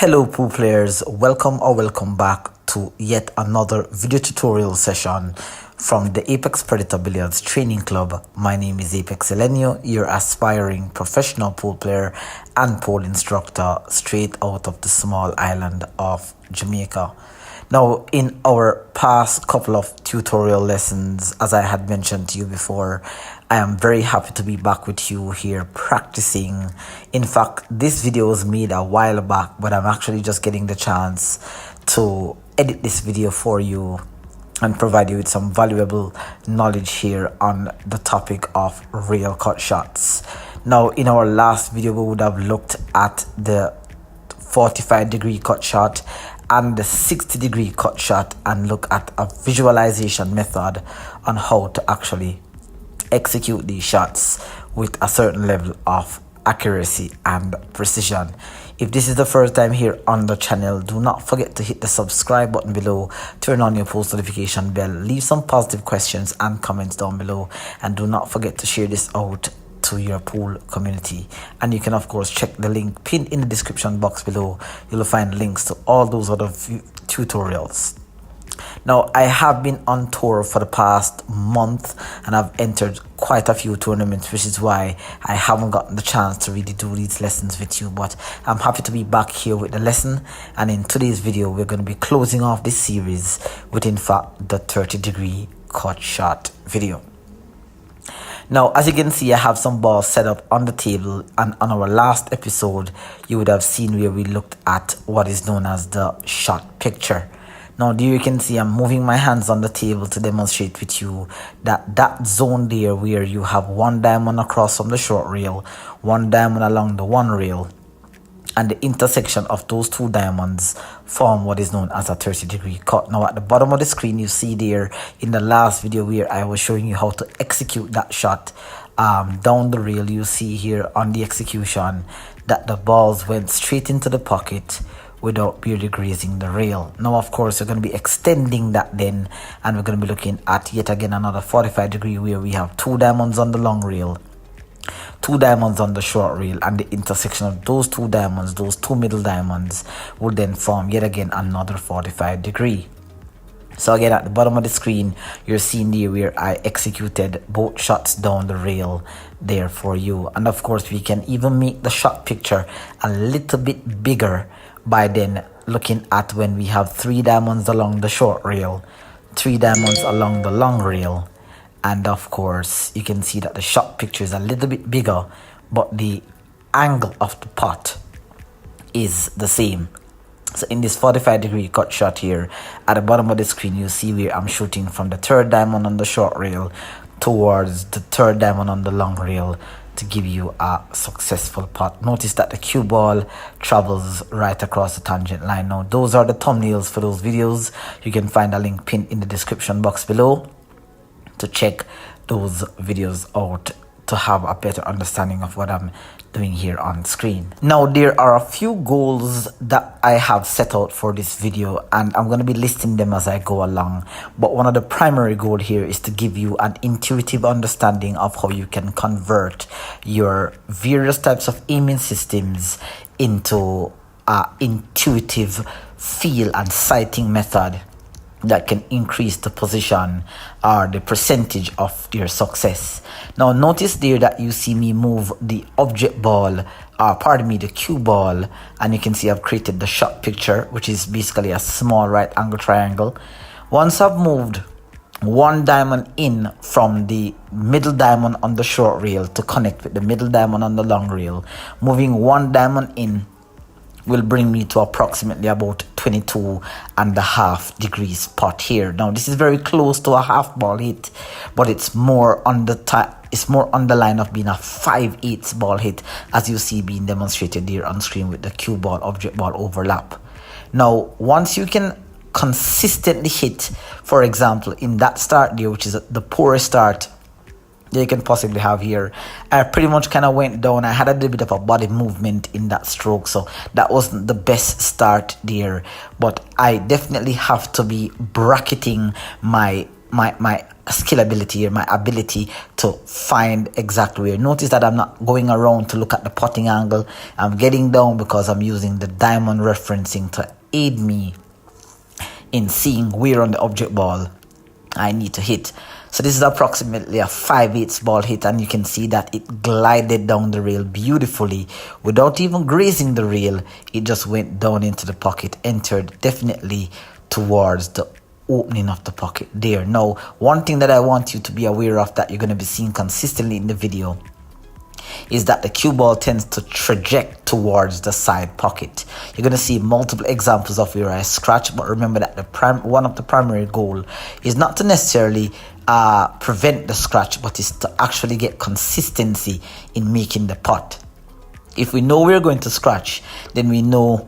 Hello pool players, welcome back to yet another video tutorial session from the Apex Predator Billiards Training Club. My name is Apex Elenio, your aspiring professional pool player and pool instructor straight out of the small island of Jamaica. Now, in our past couple of tutorial lessons, as I had mentioned to you before, I am very happy to be back with you here practicing. In fact, this video was made a while back, but I'm actually just getting the chance to edit this video for you and provide you with some valuable knowledge here on the topic of rail cut shots. Now, in our last video, we would have looked at the 45-degree cut shot and the 60-degree cut shot and look at a visualization method on how to actually execute these shots with a certain level of accuracy and precision. If this is the first time here on the channel, do not forget to hit the subscribe button below, turn on your post notification bell, leave some positive questions and comments down below, and do not forget to share this out to your pool community. And you can of course check the link pinned in the description box below. You'll find links to all those other tutorials. Now, I have been on tour for the past month and I've entered quite a few tournaments, which is why I haven't gotten the chance to really do these lessons with you, but I'm happy to be back here with the lesson. And in today's video, we're going to be closing off this series with, in fact, the 30-degree cut shot video. Now, as you can see, I have some balls set up on the table, and on our last episode, you would have seen where we looked at what is known as the shot picture. Now, there you can see I'm moving my hands on the table to demonstrate with you that zone there where you have one diamond across from the short rail, one diamond along the one rail, and the intersection of those two diamonds form what is known as a 30-degree cut. Now, at the bottom of the screen, you see there in the last video where I was showing you how to execute that shot down the rail, you see here on the execution that the balls went straight into the pocket without barely grazing the rail. Now, of course, we're going to be extending that then, and we're going to be looking at yet again another 45-degree where we have two diamonds on the long rail, two diamonds on the short rail, and the intersection of those two diamonds, those two middle diamonds, will then form yet again another 45-degree. So again, at the bottom of the screen, you're seeing there where I executed both shots down the rail there for you. And of course, we can even make the shot picture a little bit bigger by then looking at when we have three diamonds along the short rail, three diamonds along the long rail, and of course you can see that the shot picture is a little bit bigger, but the angle of the pot is the same. So in this 45-degree cut shot here, at the bottom of the screen, you see where I'm shooting from the third diamond on the short rail towards the third diamond on the long rail to give you a successful pot. Notice that the cue ball travels right across the tangent line. Now, those are the thumbnails for those videos. You can find a link pinned in the description box below to check those videos out to have a better understanding of what I'm doing here on screen. Now, there are a few goals that I have set out for this video, and I'm going to be listing them as I go along. But one of the primary goals here is to give you an intuitive understanding of how you can convert your various types of aiming systems into an intuitive feel and sighting method that can increase the position or the percentage of your success. Now, notice there that you see me move the object ball, the cue ball, and you can see I've created the shot picture, which is basically a small right angle triangle. Once I've moved one diamond in from the middle diamond on the short rail to connect with the middle diamond on the long rail, moving one diamond in will bring me to approximately about 22.5 degrees pot here. Now, this is very close to a half ball hit, but it's more on the line of being a 5/8 ball hit, as you see being demonstrated there on screen with the cue ball object ball overlap. Now, once you can consistently hit, for example, in that start there, which is the poorest start you can possibly have here, I pretty much kind of went down. I had a little bit of a body movement in that stroke, so that wasn't the best start there, but I definitely have to be bracketing my my skillability here, my ability to find exactly where. Notice that I'm not going around to look at the putting angle. I'm getting down because I'm using the diamond referencing to aid me in seeing where on the object ball I need to hit. So this is approximately a 5/8 ball hit, and you can see that it glided down the rail beautifully without even grazing the rail. It just went down into the pocket, entered definitely towards the opening of the pocket there. Now, one thing that I want you to be aware of that you're going to be seeing consistently in the video is that the cue ball tends to traject towards the side pocket. You're going to see multiple examples of where I scratch, but remember that one of the primary goal is not to necessarily prevent the scratch, but is to actually get consistency in making the putt. If we know we're going to scratch, then we know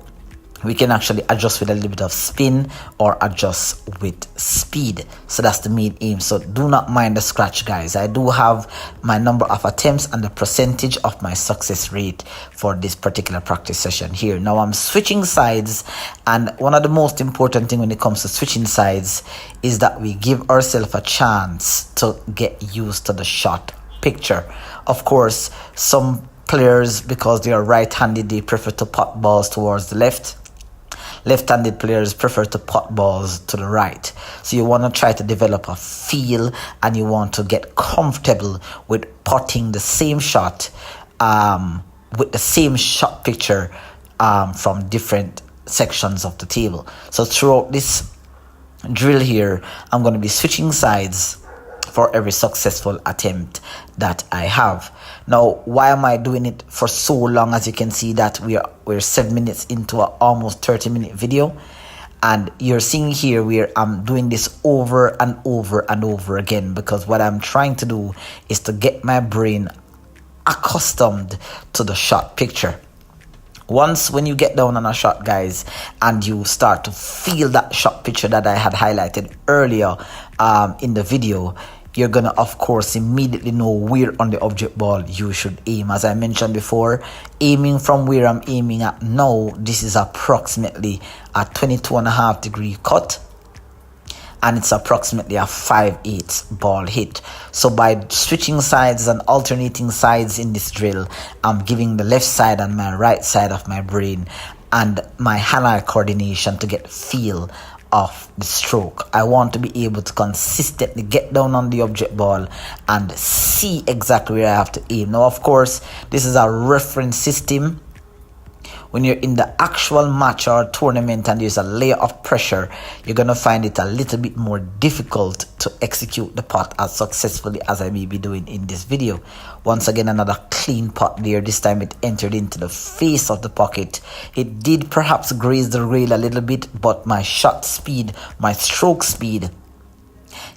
we can actually adjust with a little bit of spin or adjust with speed. So that's the main aim. So do not mind the scratch, guys. I do have my number of attempts and the percentage of my success rate for this particular practice session here. Now I'm switching sides, and one of the most important thing when it comes to switching sides is that we give ourselves a chance to get used to the shot picture. Of course, some players, because they are right-handed, they prefer to putt balls towards the left. Left-handed players prefer to putt balls to the right. So you want to try to develop a feel, and you want to get comfortable with putting the same shot with the same shot picture from different sections of the table. So throughout this drill here, I'm going to be switching sides for every successful attempt that I have. Now, why am I doing it for so long? As you can see that we're 7 minutes into an almost 30-minute video, and you're seeing here where I'm doing this over and over and over again, because what I'm trying to do is to get my brain accustomed to the shot picture. Once when you get down on a shot, guys, and you start to feel that shot picture that I had highlighted earlier in the video, you're gonna of course immediately know where on the object ball you should aim. As I mentioned before, aiming from where I'm aiming at now, this is approximately a 22.5 degree cut, and it's approximately a 5/8 ball hit. So by switching sides and alternating sides in this drill, I'm giving the left side and my right side of my brain and my hand-eye coordination to get feel of the stroke. I want to be able to consistently get down on the object ball and see exactly where I have to aim. Now, of course, this is a reference system. When you're in the actual match or tournament and there's a layer of pressure, you're going to find it a little bit more difficult to execute the putt as successfully as I may be doing in this video. Once again, another clean putt there. This time it entered into the face of the pocket. It did perhaps graze the rail a little bit, but my shot speed, my stroke speed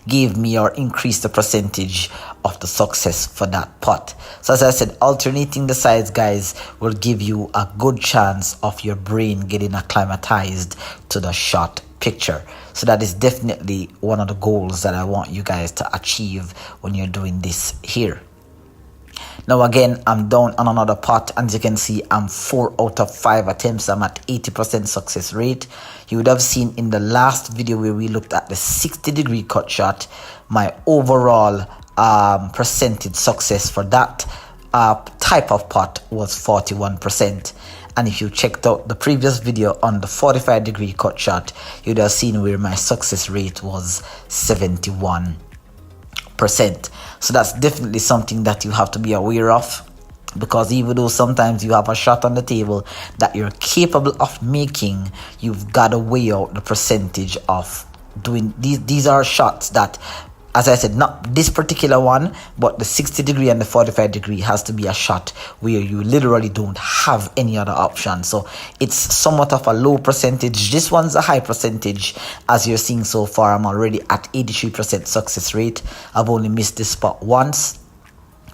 gave me or increased the percentage of the success for that putt. So as I said, alternating the sides, guys, will give you a good chance of your brain getting acclimatized to the shot picture. So that is definitely one of the goals that I want you guys to achieve when you're doing this here. Now again, I'm down on another putt, and as you can see, I'm 4 out of 5 attempts. I'm at 80% success rate. You would have seen in the last video where we looked at the 60-degree cut shot, my overall percentage success for that type of putt was 41%. And if you checked out the previous video on the 45-degree cut shot, you'd have seen where my success rate was 71%. So that's definitely something that you have to be aware of, because even though sometimes you have a shot on the table that you're capable of making, you've got to weigh out the percentage of doing these are shots that, as I said, not this particular one, but the 60-degree and the 45-degree has to be a shot where you literally don't have any other option. So it's somewhat of a low percentage. This one's a high percentage. As you're seeing so far, I'm already at 83% success rate. I've only missed this spot once.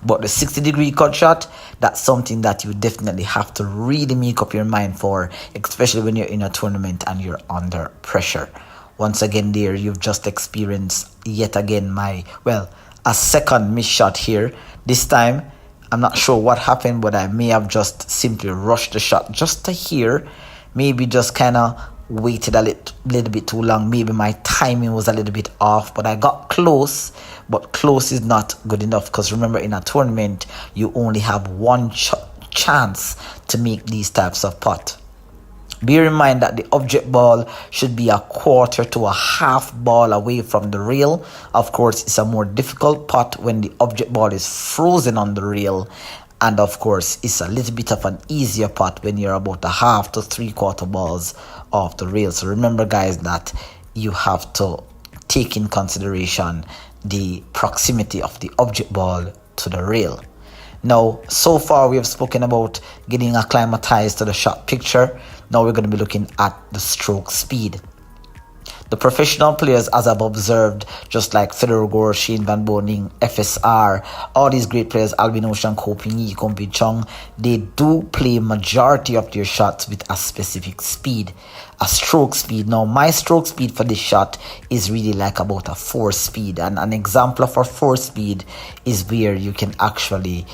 But the 60-degree cut shot, that's something that you definitely have to really make up your mind for, especially when you're in a tournament and you're under pressure. Once again there, you've just experienced yet again a second miss shot here. This time, I'm not sure what happened, but I may have just simply rushed the shot just to here. Maybe just kind of waited a little bit too long. Maybe my timing was a little bit off, but I got close. But close is not good enough, because remember, in a tournament you only have one chance to make these types of putt. Bear in mind that the object ball should be a quarter to a half ball away from the rail. Of course, it's a more difficult putt when the object ball is frozen on the rail. And of course, it's a little bit of an easier putt when you're about a half to 3/4 balls off the rail. So remember, guys, that you have to take in consideration the proximity of the object ball to the rail. Now, so far we have spoken about getting acclimatized to the shot picture. Now we're going to be looking at the stroke speed. The professional players, as I've observed, just like Federer Gore, Shane Van Boening, FSR, all these great players, Albin Ocean, Ko Ping Yi, Kong Ping Chong, they do play majority of their shots with a specific speed, a stroke speed. Now, my stroke speed for this shot is really like about a 4 speed. And an example of a 4 speed is where you can actually,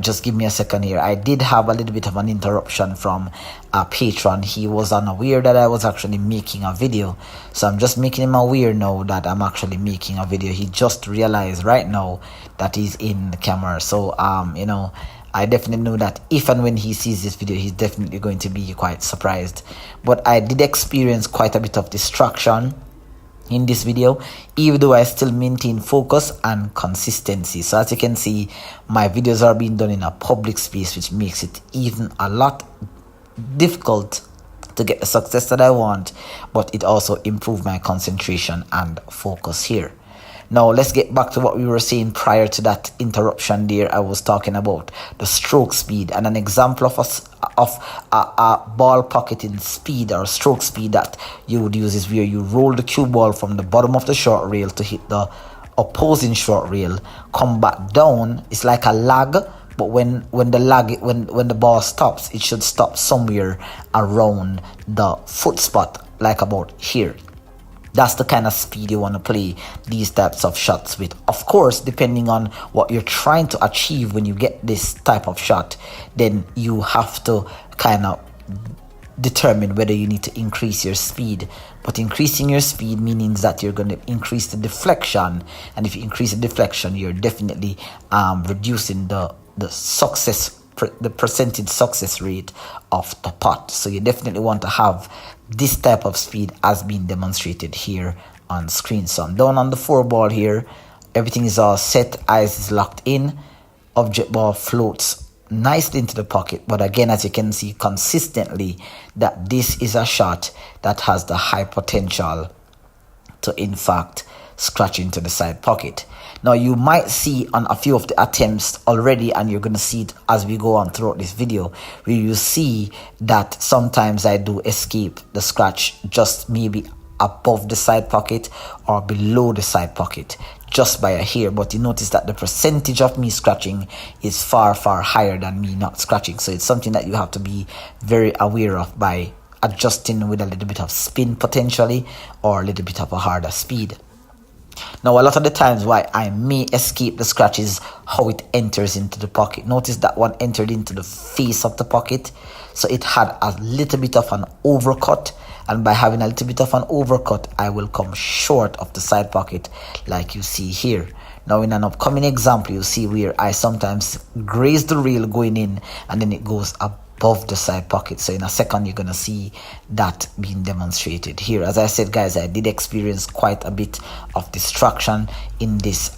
just give me a second here. I did have a little bit of an interruption from a patron. He was unaware that I was actually making a video. So I'm just making him aware now that I'm actually making a video. He just realized right now that he's in the camera. So, you know, I definitely know that if and when he sees this video, he's definitely going to be quite surprised. But I did experience quite a bit of distraction in this video, even though I still maintain focus and consistency. So as you can see, my videos are being done in a public space, which makes it even a lot difficult to get the success that I want, but it also improved my concentration and focus here. Now let's get back to what we were saying prior to that interruption there. I was talking about the stroke speed, and an example of a ball pocketing speed or stroke speed that you would use is where you roll the cue ball from the bottom of the short rail to hit the opposing short rail, come back down. It's like a lag, but when the ball stops, it should stop somewhere around the foot spot, like about here. That's the kind of speed you want to play these types of shots with. Of course, depending on what you're trying to achieve when you get this type of shot, then you have to kind of determine whether you need to increase your speed. But increasing your speed means that you're going to increase the deflection, and if you increase the deflection, you're definitely reducing the percentage success rate of the putt. So you definitely want to have this type of speed as being demonstrated here on screen. So I'm down on the 4 ball here. Everything is all set. Eyes is locked in. Object ball floats nicely into the pocket. But again, as you can see consistently, that this is a shot that has the high potential to in fact scratch into the side pocket. Now you might see on a few of the attempts already, and you're going to see it as we go on throughout this video, where you see that sometimes I do escape the scratch just maybe above the side pocket or below the side pocket just by a hair. But you notice that the percentage of me scratching is far higher than me not scratching. So it's something that you have to be very aware of by adjusting with a little bit of spin potentially, or a little bit of a harder speed. Now, a lot of the times why I may escape the scratch is how it enters into the pocket. Notice that one entered into the face of the pocket, so it had a little bit of an overcut, and by having a little bit of an overcut, I will come short of the side pocket like you see here. Now in an upcoming example, you see where I sometimes graze the rail going in, and then it goes above the side pocket. So in a second, you're gonna see that being demonstrated here. As I said, guys, I did experience quite a bit of distraction in this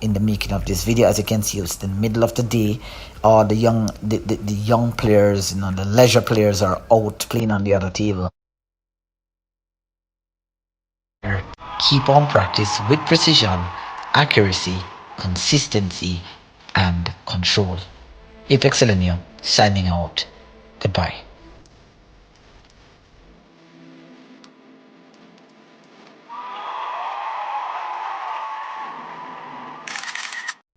in the making of this video. As you can see, it's the middle of the day. All the young players, you know, the leisure players are out playing on the other table. Keep on practice with precision, accuracy, consistency, and control. Apex Elenio signing out. Goodbye.